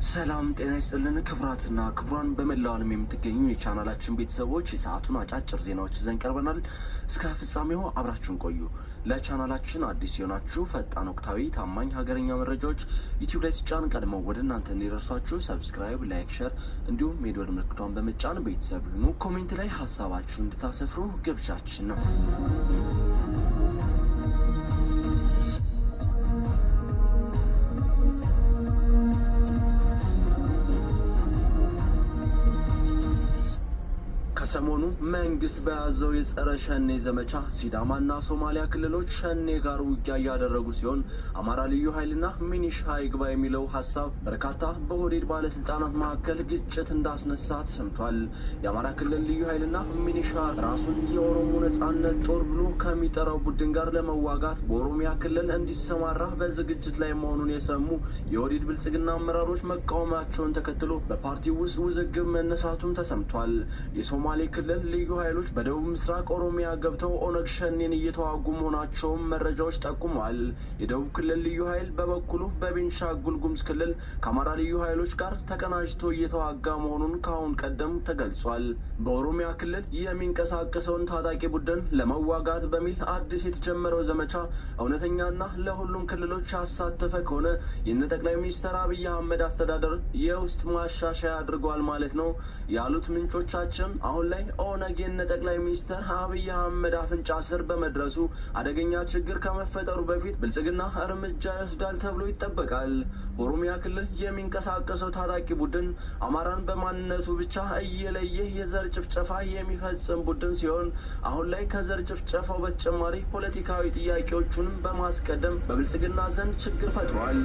ሰላም ጤና ይስጥልን ክብራትና ክብራን በመላው ዓለም የምትገኙ የቻናላችን ቤተሰቦች የሰዓቱን አጫጭር ዜናዎች ይዘን ቀርበናል። እስከ ፍጻሜው አብራችሁን ቆዩ። ለቻናላችን አዲስ የሆናችሁ ፈጣን ወቅታዊ ታማኝ ሀገረኛ መረጃዎች ዩቲዩብ ላይ ሲጫን ቀድመው ወደ እናንተ እንዲደርሷችሁ ሰብስክራይብ፣ ላይክ፣ ሼር እንዲሁም የደወል ምልክቷን በመጫን ቤተሰብ ሁኑ። ኮሜንት ላይ ሀሳባችሁን እንድታሰፍሩ ግብዣችን ነው። ሰሞኑ መንግስት በያዘው የጸረ ሸኔ ዘመቻ ሲዳማና ሶማሊያ ክልሎች ሸኔ ጋር ውጊያ እያደረጉ ሲሆን አማራ ልዩ ኃይልና ሚኒሻ ይግባ የሚለው ሀሳብ በርካታ በኦህዴድ ባለስልጣናት መካከል ግጭት እንዳስነሳ ተሰምቷል። የአማራ ክልል ልዩ ኃይልና ሚኒሻ ራሱን የኦሮሞ ነጻነት ጦር ብሎ ከሚጠራው ቡድን ጋር ለመዋጋት በኦሮሚያ ክልል እንዲሰማራ በዝግጅት ላይ መሆኑን የሰሙ የኦህዴድ ብልጽግና አመራሮች መቃወማቸውን ተከትሎ በፓርቲው ውስጥ ውዝግብ መነሳቱም ተሰምቷል። የሶማሌ ክልል ልዩ ኃይሎች በደቡብ ምስራቅ ኦሮሚያ ገብተው ኦነግ ሸኔን እየተዋጉ መሆናቸውን መረጃዎች ጠቁመዋል። የደቡብ ክልል ልዩ ኃይል በበኩሉ በቤንሻንጉል ጉሙዝ ክልል ከአማራ ልዩ ኃይሎች ጋር ተቀናጅቶ እየተዋጋ መሆኑን ከአሁን ቀደም ተገልጿል። በኦሮሚያ ክልል የሚንቀሳቀሰውን ታጣቂ ቡድን ለመዋጋት በሚል አዲስ የተጀመረው ዘመቻ እውነተኛና ለሁሉም ክልሎች ያሳተፈ ከሆነ የነ ጠቅላይ ሚኒስትር አብይ አህመድ አስተዳደር የውስጥ ማሻሻያ አድርጓል ማለት ነው ያሉት ምንጮቻችን አሁን ላይ ኦነግ የነ ጠቅላይ ሚኒስትር አብይ አህመድ አፍንጫ ስር በመድረሱ አደገኛ ችግር ከመፈጠሩ በፊት ብልጽግና እርምጃ ይወስዳል ተብሎ ይጠበቃል። በኦሮሚያ ክልል የሚንቀሳቀሰው ታጣቂ ቡድን አማራን በማንነቱ ብቻ እየለየ የዘር ጭፍጨፋ የሚፈጽም ቡድን ሲሆን አሁን ላይ ከዘር ጭፍጨፋው በተጨማሪ ፖለቲካዊ ጥያቄዎቹንም በማስቀደም በብልጽግና ዘንድ ችግር ፈጥሯል።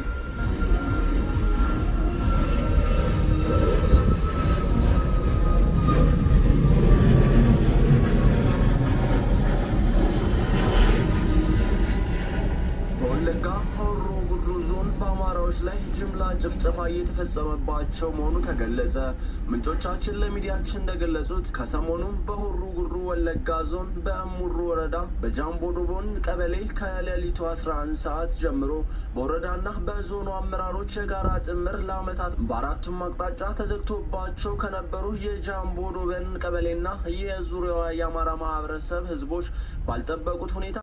በወለጋ ሆሮ ጉዱሩ ዞን በአማራዎች ላይ ጅምላ ጭፍጨፋ እየተፈጸመባቸው መሆኑ ተገለጸ። ምንጮቻችን ለሚዲያችን እንደገለጹት ከሰሞኑ በሆሮ ጉዱሩ ወለጋ ዞን በእሙሩ ወረዳ በጃምቦ ዶቦን ቀበሌ ከሌሊቱ 11 ሰዓት ጀምሮ በወረዳና በዞኑ አመራሮች የጋራ ጥምር ለዓመታት በአራቱም አቅጣጫ ተዘግቶባቸው ከነበሩ የጃምቦ ዶቦን ቀበሌና የዙሪያዋ የአማራ ማህበረሰብ ህዝቦች ባልጠበቁት ሁኔታ